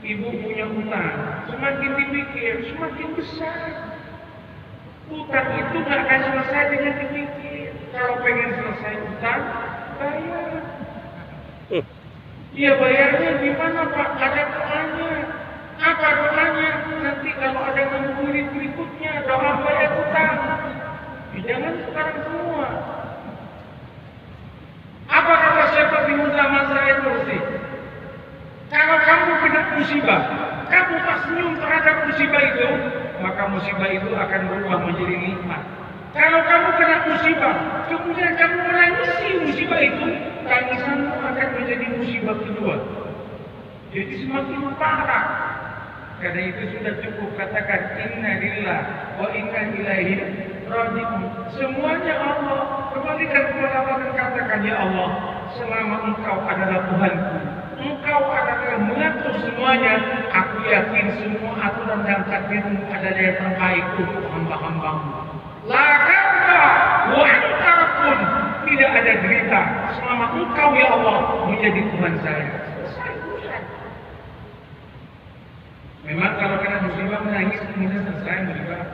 Ibu punya utang, semakin dipikir, semakin besar. Utang itu nggak akan selesai dengan dipikir. Kalau pengen selesai utang, bayar. Iya bayarnya gimana Pak? Ada doanya. Apa doanya? Nanti kalau ada murid berikutnya, doa bayar utang. Jangan sekarang semua. Apa kata Syekh bin Zaman saya Nursi? Kalau kamu kena musibah, kamu pas senyum terhadap musibah itu, maka musibah itu akan berubah menjadi nikmat. Kalau kamu kena musibah, kemudian kamu menangisi musibah itu, tangisanmu akan menjadi musibah kedua. Jadi semakin parah. Karena itu sudah cukup katakan inna lillah wa inna ilaihi raji'un. Semuanya Allah. Kembalikan kepada Allah dan katakan, ya Allah, selama Engkau adalah Tuhanku, Engkau adalah mengatur semuanya. Aku yakin semua aturan dan takdirmu adalah yang terbaik untuk hamba-hambamu. La karba wa antara pun tidak ada derita selama Engkau ya Allah menjadi Tuhan saya. Memang kalau kena musibah menangis kemudian selesai musibah.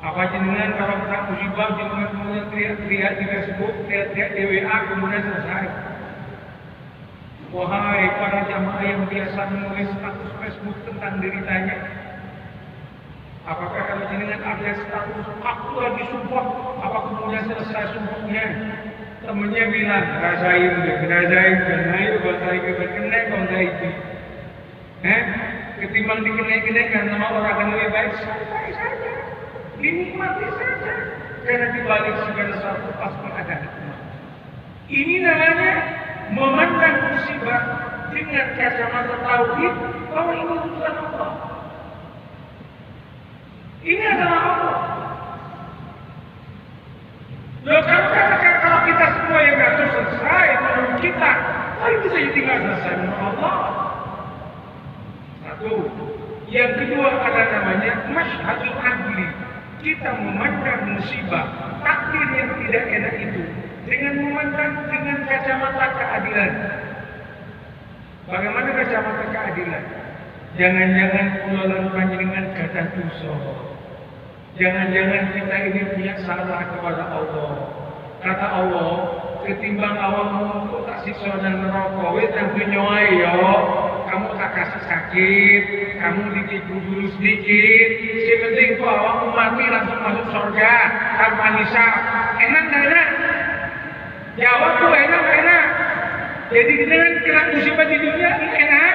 Apa jenengan kalau kena musibah jenengan kemudian teriak-teriak di Facebook, teriak-teriak di WA kemudian selesai. Wahai para jamaah yang biasa menulis status Facebook tentang deritanya, apakah kalau jenengan ada status aku lagi sumpah, apa kemudian selesai sumpahnya? Temennya bilang, rasain, ayo batai kebekenai kau itu. Ketimbang dikenai-kenaikan sama orang yang lebih baik, santai saja, dinikmati saja. Karena dibalik segala sesuatu pasti ada hikmah. Ini namanya memandang musibah dengan kacamata tauhid bahwa ini urusan Allah. Ini adalah Allah. Loh, kalau katakan kalau kita semua yang ngatur selesai menurut kita, tapi bisa tinggal selesai menurut Allah. Satu. Yang kedua ada namanya masyhadul adli. Kita memandang musibah, takdir yang tidak enak itu dengan memandang dengan kacamata keadilan. Bagaimana kacamata keadilan? Jangan-jangan kulalan panjenengan kata dosa. Jangan-jangan kita ini punya salah kepada Allah. Kata Allah, ketimbang awakmu untuk tak siksa dan neraka, wis nang dunyoae yo, kamu tak kasih sakit, kamu ditipu dulu sedikit. Si penting kok awakmu mati langsung masuk surga tanpa hisab. Enak enggak enak? Jawab tuh enak. Jadi dengan kena musibah di dunia ini enak.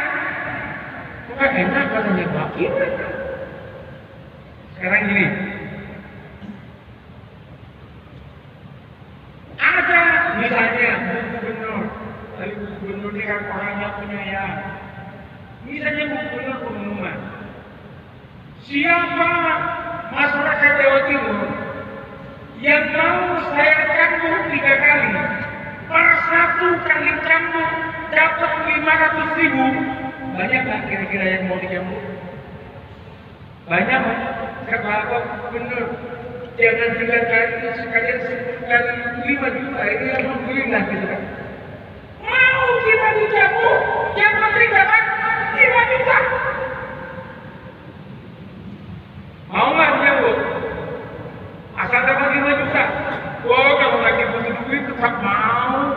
Bukan enak katanya bakin. Sekarang gini. Ada misalnya Bu Gubernur, tadi Bu Gubernur ini kan orangnya penyayang. Misalnya Bu Gubernur pengumuman, siapa masyarakat Jawa Timur yang mau saya cambuk 3 kali, per 1 kali cambuk dapat 500.000, banyak nggak kira-kira yang mau dicambuk? Banyak, kata Bapak Gubernur. Jangan 3 kali, sekalian 10 kali 5 juta, ini alhamdulillah gitu kan. Mau kita dicambuk, yang penting dapat 5 juta. Mau nggak dicambuk? Asal dapat 5 juta. Wah, kalau lagi butuh duit tetap mau.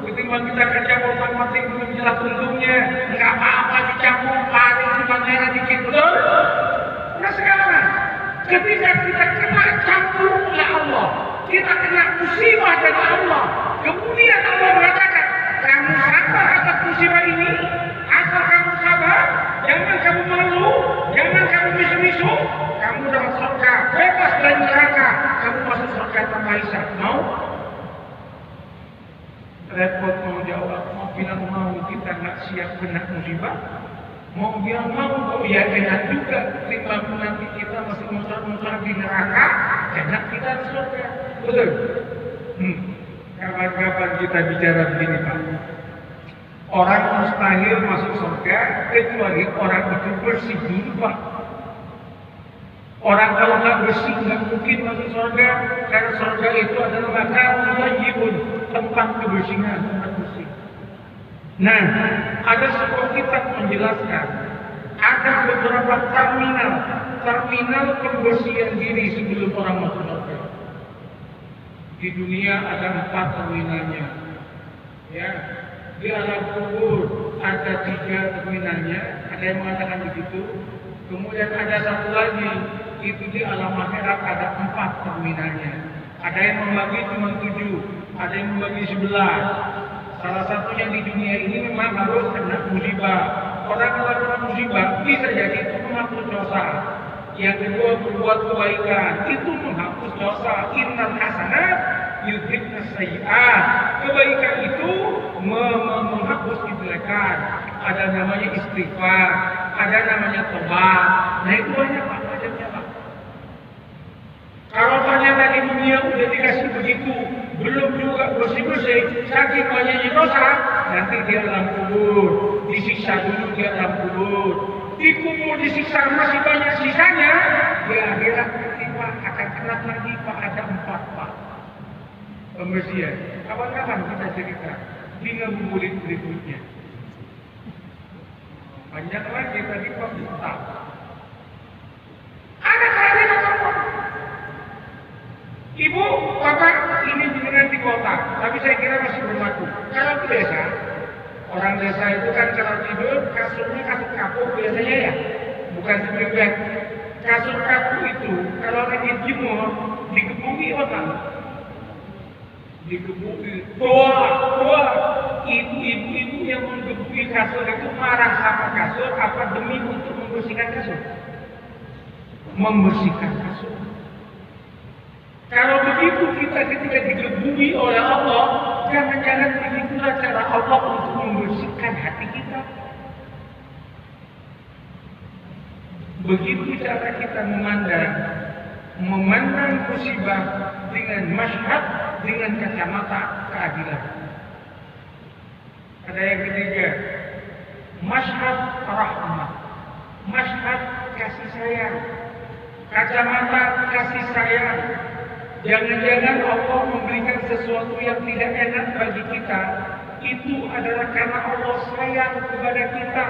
Ketimbang kita kerja otak-otak belum jelas untungnya, nggak apa-apa dicambuk, paling cuma merah dikit, betul? Nah sekarang, ketika kita kena campur oleh Allah, kita kena musibah dari Allah, kemudian Allah mengatakan, kamu sabar atas musibah ini, asal kamu sabar, jangan kamu malu, jangan kamu misu-misu, kamu dapat surga, bebas dari neraka, kamu masuk surga tanpa hisab. Mau? Repot mau jawab, mau bilang mau kita nggak siap kena musibah. Mau bilang mau, kok ya enak juga. Timbang nanti kita masih muter-muter di neraka, enak kita di surga. Betul? Kapan-kapan kita bicara begini Pak. Orang mustahil masuk surga kecuali orang itu bersih dulu Pak. Orang kalau nggak bersih nggak mungkin masuk surga. Karena surga itu adalah makan tayyibun, tempat kebersihan, tempat bersih. Nah, ada sebuah kitab menjelaskan ada beberapa terminal pembersihan diri sebelum orang masuk surga. Di dunia ada 4 terminalnya. Ya, di alam kubur ada 3 terminalnya, ada yang mengatakan begitu. Kemudian ada satu lagi, itu di alam akhirat ada 4 terminalnya. Ada yang membagi cuma 7, ada yang membagi 11. Salah satunya di dunia ini memang harus kena musibah. Orang kalau kena musibah bisa jadi itu menghapus dosa. Yang kedua berbuat kebaikan, itu menghapus dosa. Innal hasanat yudhibna sayyi'at. Kebaikan itu menghapus kejelekan. Ada namanya istighfar, ada namanya tobat. Nah itu banyak Pak, macamnya Pak. Kalau ternyata di dunia udah dikasih begitu, belum juga bersih-bersih, saking banyaknya dosa, nanti dia dalam kubur, disiksa dulu dia dalam kubur. Di kubur disiksa masih banyak sisanya, di akhirat nanti Pak akan kena lagi Pak, ada 4 Pak. Pembersihan. Kapan-kapan kita cerita di ngabuburit berikutnya. Banyak lagi tadi Pak Ustaz. Ada kalian apa? Ibu, Bapak, ini jenengan di kota, tapi saya kira masih berlaku. Kalau di desa, orang desa itu kan kalau tidur kasurnya kasur kapur biasanya ya, bukan seperti kasur kapur itu kalau lagi jemur digebuki orang, digebuki, doa, ibu yang menggebuki kasur itu marah sama kasur apa demi untuk membersihkan kasur, membersihkan kasur. Kalau begitu kita ketika digebuki oleh Allah, jangan-jangan begitulah cara Allah untuk membersihkan hati kita. Begitu cara kita memandang musibah dengan masyhad, dengan kacamata keadilan. Ada yang ketiga, masyhad rahmat, masyhad kasih sayang, kacamata kasih sayang. Jangan-jangan Allah memberikan sesuatu yang tidak enak bagi kita, itu adalah karena Allah sayang kepada kita.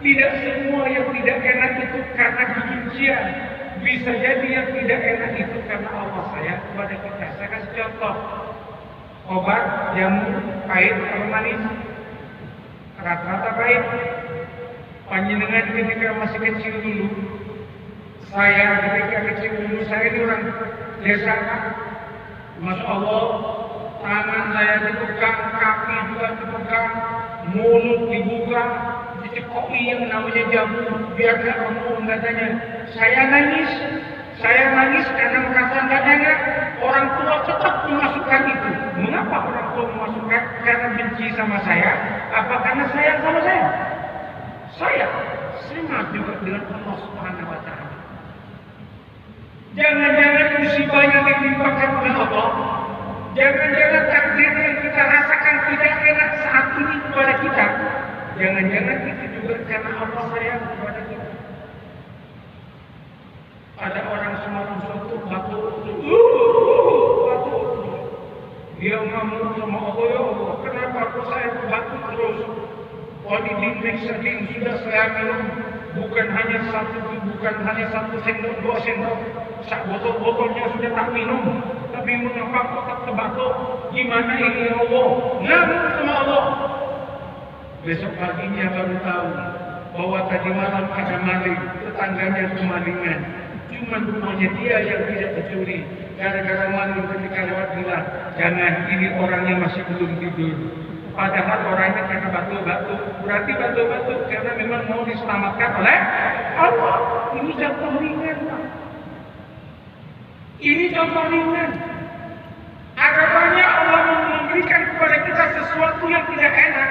Tidak semua yang tidak enak itu karena kebencian. Bisa jadi yang tidak enak itu karena Allah sayang kepada kita. Saya kasih contoh. Obat, jamu, pahit atau manis. Rata-rata pahit. Panjenengan ketika masih kecil dulu, saya ketika kecil dulu, saya ini orang desa kan, Masya Allah, tangan saya dipegang, kaki juga dipegang, mulut dibuka, dicekoki yang namanya jamu, biar gak ngomong katanya. Saya nangis karena merasa gak enak. Orang tua tetap memasukkan itu. Mengapa orang tua memasukkan? Karena benci sama saya, apa karena sayang sama saya? Saya mati juga dengan Allah Subhanahu wa Ta'ala. Jangan-jangan musibah yang ditimpakan oleh Allah, jangan-jangan takdir yang kita rasakan tidak enak saat ini kepada kita, jangan-jangan itu juga karena Allah sayang kepada kita. Ada orang semalam suatu batuk, dia ngomong sama Allah, ya Allah, kenapa kok saya batuk terus? Polidin sudah saya minum, bukan hanya satu sendok, 2 sendok, botolnya sudah tak minum, tapi mengapa kok tak terbatuk? Gimana ini ya Allah? Ngomong sama Allah. Besok paginya baru tahu bahwa tadi malam ada maling, tetangganya kemalingan. Cuma rumahnya dia yang tidak tercuri. Gara-gara maling ketika lewat bilang, jangan, ini orangnya masih belum tidur. Padahal orangnya karena batuk-batuk, berarti batuk-batuk karena memang mau diselamatkan oleh Allah. Ini contoh ringan, Pak. Ini contoh ringan. Ada banyak Allah memberikan kepada kita sesuatu yang tidak enak,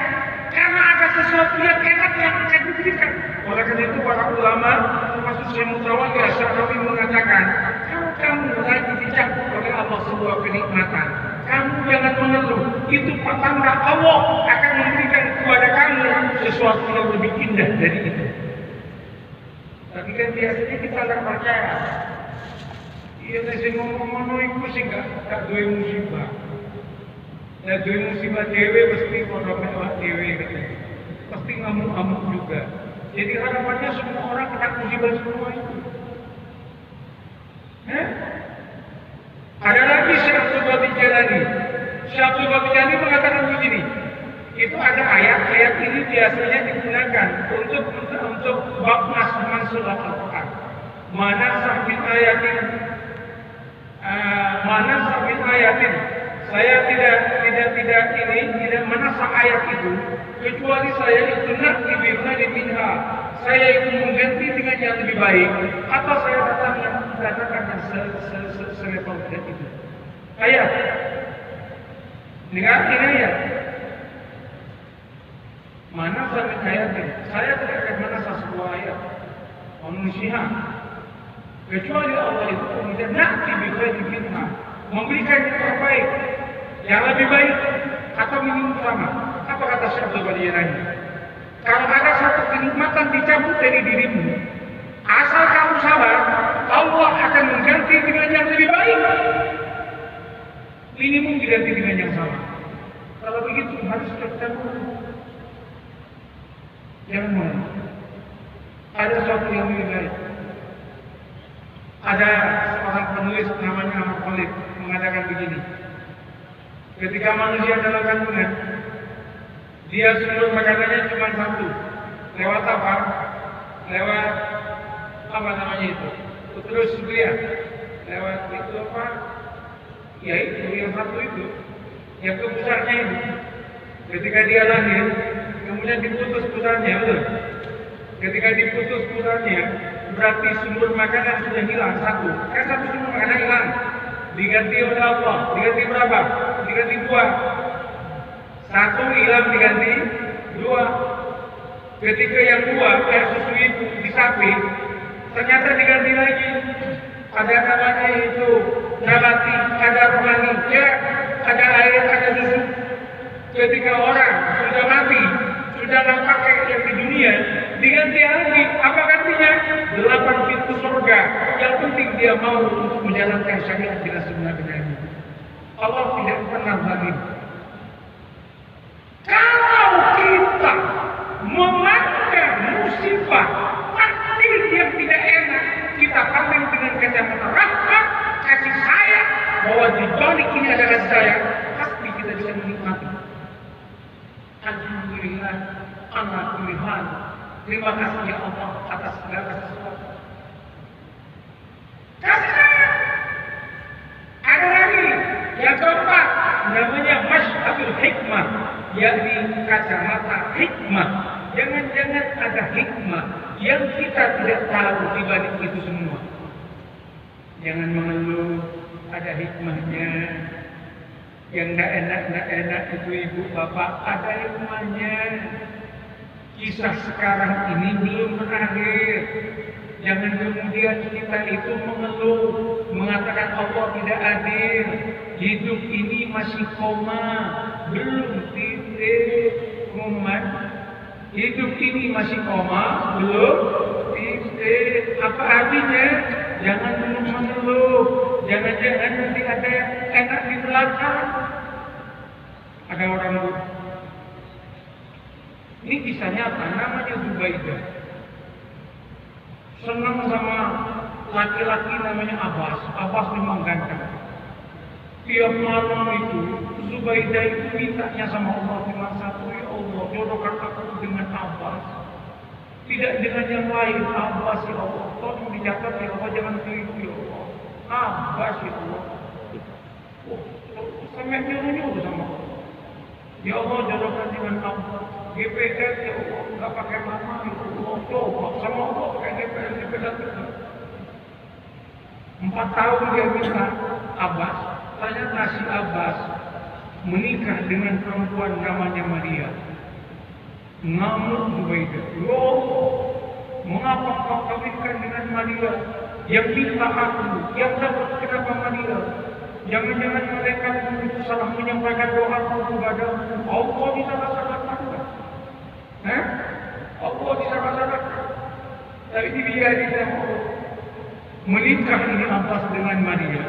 karena ada sesuatu yang enak yang akan diberikan. Oleh karena itu para ulama, termasuk Syekh Mutawalli Asy'ari mengatakan, kalau kamu lagi dicampur oleh Allah sebuah kenikmatan, kamu jangan mengeluh. Itu pertanda Allah akan memberikan kepada kamu sesuatu yang lebih indah dari itu. Tapi kan biasanya kita tidak percaya. Iya, saya ngomong-ngomong itu sih gak duwe musibah. Nah duwe musibah dewe mesti kodok mewah dewe. seperti ngamuk-ngamuk juga. Jadi harapannya semua orang kena musibah semua itu. Ada lagi Syekh Abdul Qadir Jailani. Syekh Abdul Qadir Jailani mengatakan begini. Itu ada ayat ini biasanya digunakan untuk bab nasman surat Al-Quran. Mana sahmin ayatin, saya tidak menasah ayat itu kecuali saya itu nanti bimana minha, saya itu mengganti dengan yang lebih baik, atau saya datangkan yang selevel dengan itu. Ayat, dengar ini ayat. Mana sahmin ayatin, saya tidak akan menasah sebuah ayat manusia kecuali Allah itu kemudian nanti bimana minha, memberikan yang terbaik, yang lebih baik, atau minimum sama. Apa kata Syekh Abdul Qadir Jailani? Kalau ada satu kenikmatan dicabut dari dirimu, asal kamu sabar, Allah akan mengganti dengan yang lebih baik. Minimum diganti dengan yang sama. Kalau begitu harus kita jangan mau. Ada sesuatu yang lebih baik. Ada seorang penulis namanya Ahmad Khalid mengatakan begini. Ketika manusia dalam kandungan, dia sumber makanannya cuma satu. Lewat apa? Lewat apa namanya itu? Terus dia lewat itu apa? Ya itu yang satu itu, yang kebesarnya itu. Ketika dia lahir, kemudian diputus pusarnya, betul? Ketika diputus pusarnya, berarti sumber makanan sudah hilang satu. Kan satu sumber makanan hilang. Diganti oleh Allah. Diganti berapa? Diganti 2. Satu hilang diganti 2. Ketika yang 2 air susu itu disapi, ternyata diganti lagi. Ada namanya itu nabati, ada rohani, ya, ada air, ada susu. Ketika orang sudah mati, sudah nggak pakai yang di dunia, diganti lagi. Apa gantinya? 8 pintu surga. Yang penting dia mau untuk menjalankan syariat dengan sebenar-benarnya. Allah tidak pernah zalim. Kalau kita memandang musibah, takdir yang tidak enak, kita pandang dengan kacamata rahmat, kasih sayang, bahwa di balik ini adalah saya, pasti kita bisa menikmati. Alhamdulillah, alhamdulillah. Terima kasih ya Allah atas segala sesuatu. Karena ada lagi yang keempat, namanya masyhadul hikmah, yakni kacamata hikmah. Jangan-jangan ada hikmah yang kita tidak tahu di balik itu semua. Jangan mengeluh, ada hikmahnya. Yang tidak enak itu ibu bapak, ada hikmahnya. Kisah sekarang ini belum berakhir. Jangan kemudian kita itu mengeluh, mengatakan Allah tidak adil. Hidup ini masih koma, belum titik. Umat, hidup ini masih koma, belum titik. Apa artinya? Jangan belum mengeluh. Jangan-jangan nanti ada yang enak di belakang. Ada orang ini kisahnya apa? Namanya Zubaidah. Senang sama laki-laki namanya Abbas. Abbas memang ganteng. Tiap malam itu Zubaidah itu mintanya sama Allah cuma satu, ya Allah jodohkan aku dengan Abbas. Tidak dengan yang lain. Abbas ya Allah. Tolong dicatat ya Allah, jangan keliru ya Allah. Abbas ya Allah. Sampai nyuruh sama Allah. Ya Allah jodohkan dengan Abbas. GPR ya Allah, nggak pakai mama ya Allah, coba sama Allah pakai GPR 4 tahun dia minta Abbas. Ternyata si Abbas menikah dengan perempuan namanya Maria. Ngamuk Zubaidah, ya Allah, mengapa kau kawinkan dengan Maria? Yang minta aku, yang dapat kenapa Maria? Jangan-jangan mereka itu salah menyampaikan doa kepadamu. Allah bisa rasakan. Allah disamakan. Tapi dia menikah ini Abbas dengan Maria.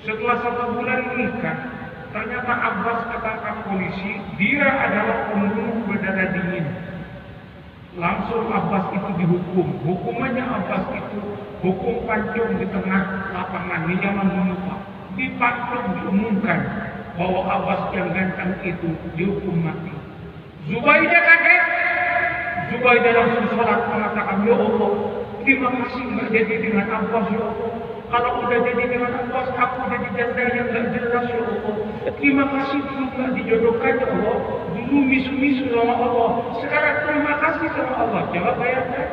Setelah 1 bulan menikah, ternyata Abbas ketangkap polisi. Dia adalah pembunuh berdarah dingin. suruh Abbas itu dihukum. Hukumannya Abbas itu hukum pancung di tengah lapangan di zaman dulu Pak. Dipancung diumumkan bahwa Abbas yang ganteng itu dihukum mati. Zubaidah kaget. Zubaidah langsung sholat mengatakan, ya Allah, terima kasih nggak jadi dengan Abbas ya Allah. Kalau udah jadi dengan Abbas, aku jadi janda yang nggak jelas ya Allah. Terima kasih dulu nggak dijodohkan ya Allah. Dulu misu-misu sama Allah. Sekarang terima kasih sama Allah. Coba bayangkan.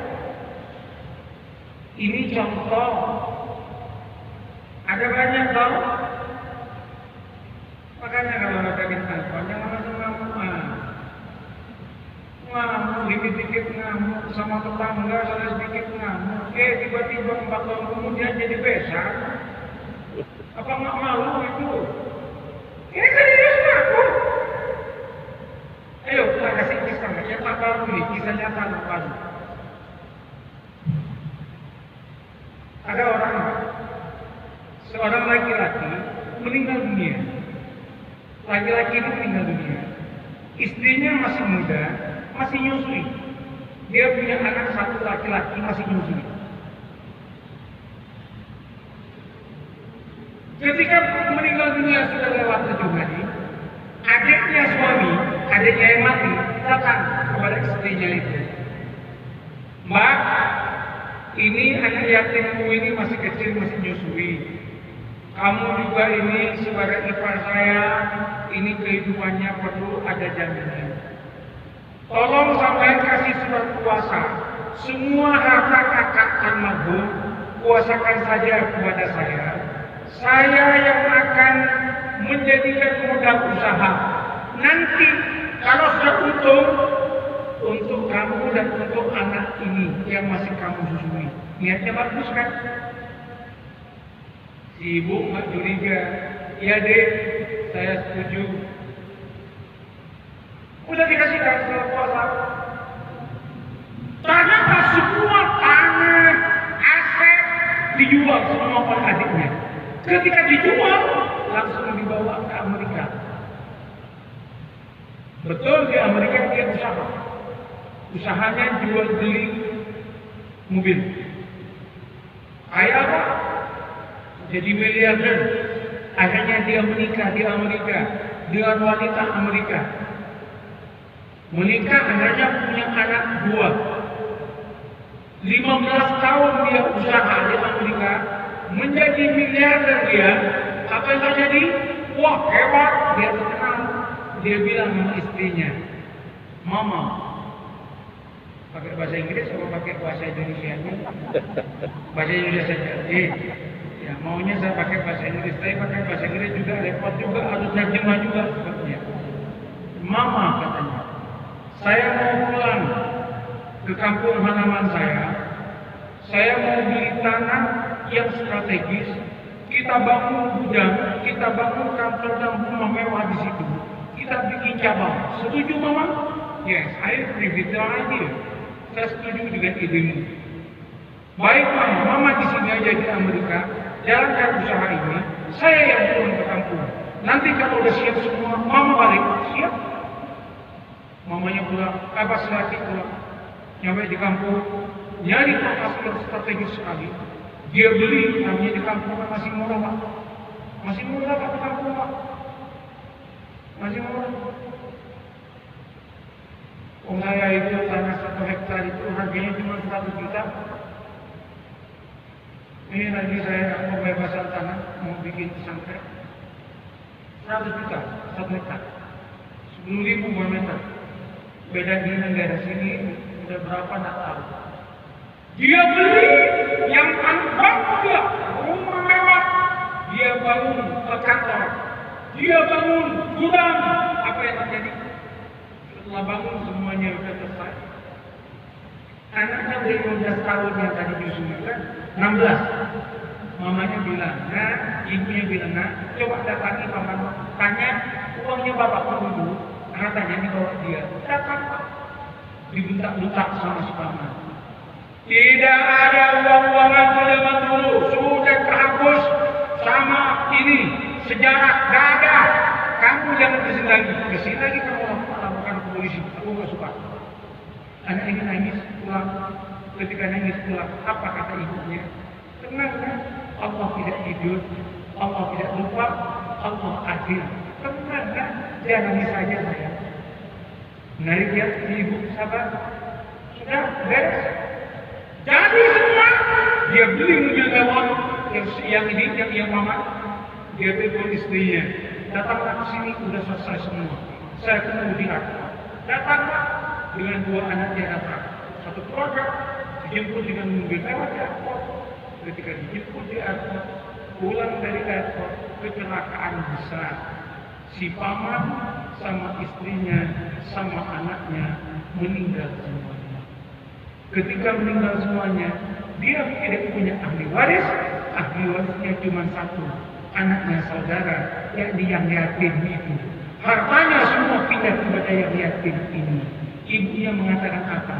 Ini contoh. Ada banyak tau. Makanya kalau ada kita, jangan langsung ngamuk. Ngamuk, dikit-dikit ngamuk sama tetangga, salah sedikit ngamuk. Tiba-tiba 4 tahun kemudian jadi besar. Apa nggak malu itu? Ini serius aku. Ayo kita kasih kisah, nyata baru nih, kisah nyata baru. Ada seorang laki-laki meninggal dunia. Laki-laki itu meninggal dunia. Istrinya masih muda, masih nyusui. Dia punya anak satu laki-laki masih nyusui. Ketika meninggal dunia sudah lewat 7 hari, adiknya yang mati datang kepada istrinya itu. Mbak, ini anak yatimku ini masih kecil, masih nyusui. Kamu juga ini sebagai ipar saya, ini kehidupannya perlu ada jaminan. Tolong sampai kasih surat kuasa. Semua harta kakak almarhum kuasakan saja kepada saya. Saya yang akan menjadikan modal usaha. Nanti kalau sudah untung, untuk kamu dan untuk anak ini yang masih kamu susui. Niatnya bagus kan? Si ibu nggak curiga. Ya dek, saya setuju. Udah dikasih surat kuasa. Ternyata semua tanah, aset dijual semua oleh adiknya. Ketika dijual, langsung dibawa ke Amerika. Betul, di Amerika dia usaha. Usahanya jual beli mobil. Kaya apa? Jadi miliarder. Akhirnya dia menikah di Amerika dengan wanita Amerika. Menikah akhirnya punya anak 2. 15 tahun dia usaha di Amerika, menjadi miliarder dia. Apa yang terjadi? Wah, hebat, dia terkenal. Dia bilang sama istrinya, Mama, pakai bahasa Inggris atau pakai bahasa Indonesia? Bahasa Indonesia saja. Ya, maunya saya pakai bahasa Inggris, tapi pakai bahasa Inggris juga repot juga, harus terjemah juga sepertinya. Mama, katanya, saya mau pulang ke kampung halaman saya. Saya mau beli tanah yang strategis. Kita bangun gudang, kita bangun kantor dan rumah mewah di situ. Kita bikin cabang. Setuju, Mama? Yes, I agree with your idea. Saya setuju dengan idemu. Baik, Mama. Mama di sini aja di Amerika. Jalankan usaha ini. Saya yang pulang ke kampung. Nanti kalau udah siap semua, Mama balik. Siap? Mamanya pulang, Abbas lagi pulang. Nyampe di kampung, nyari lokasi yang strategis sekali. Dia beli, namanya di kampung masih murah, Pak. Masih murah, Pak, di kampung, Pak. Masih murah. Saya itu tanah 1 hektar itu harganya cuma 100 juta. Ini lagi saya pembebasan tanah, mau bikin pesantren. 100 juta, 1 hektar. 10.000 per meter. Beda di negara sini, udah berapa nggak tahu. Dia beli yang bangun dia, rumah mewah. Dia bangun kantor. Dia bangun gudang. Apa yang terjadi? Setelah bangun semuanya sudah selesai. Anaknya dari 15 tahun yang tadi nyusunya kan, 16. Mamanya bilang, nah, ibunya bilang, nah, coba datangi paman, tanya uangnya bapak dulu. Katanya dibawa dia, datang Pak. Dibentak-bentak sama si paman. Tidak ada uang-uangan zaman dulu, sudah terhapus sama ini sejarah, gak ada. Kamu jangan kesini lagi kamu laporkan ke polisi. Aku nggak suka. Anak ini nangis pulang. Ketika nangis pulang, apa kata ibunya? Tenang kan? Allah tidak tidur, Allah tidak lupa, Allah adil. Tenang kan? Jangan nangis saja saya. Menarik ya, ibu sabar. Sudah beres. Jadi semua dia beli mobil mewah yang mama. Dia telepon istrinya. Datanglah ke sini udah selesai semua. Saya ketemu di airport. Datanglah dengan dua anaknya datang. Satu keluarga dijemput dengan mobil mewah di airport. Ketika dijemput di airport, pulang dari airport, kecelakaan besar. Si paman sama istrinya sama anaknya meninggal semuanya. Ketika meninggal semuanya, dia tidak punya ahli waris. Ahli warisnya cuma satu, anaknya saudara, yakni yang yatim itu. Hartanya semua pindah kepada yang yatim ini. Ibunya mengatakan apa?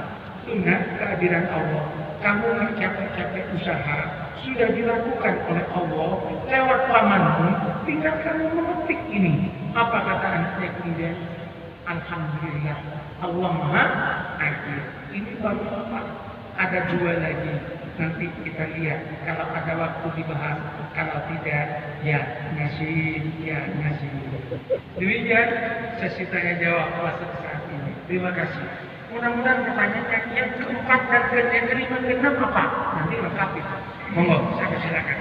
Ingat kehadiran Allah. Kamu nggak capek-capek usaha, sudah dilakukan oleh Allah lewat pamanmu. Tinggal kamu memetik ini. Apa kata anaknya kemudian? Alhamdulillah, Allah Maha Adil. Ini baru apa? Ada dua lagi. Nanti kita lihat. Kalau ada waktu dibahas, kalau tidak, ya ngasih. Demikian sesi tanya jawab puasa saat ini. Terima kasih. Mudah-mudahan pertanyaannya yang keempat dan yang kelima keenam apa? Nanti lengkap itu. Monggo, saya silakan.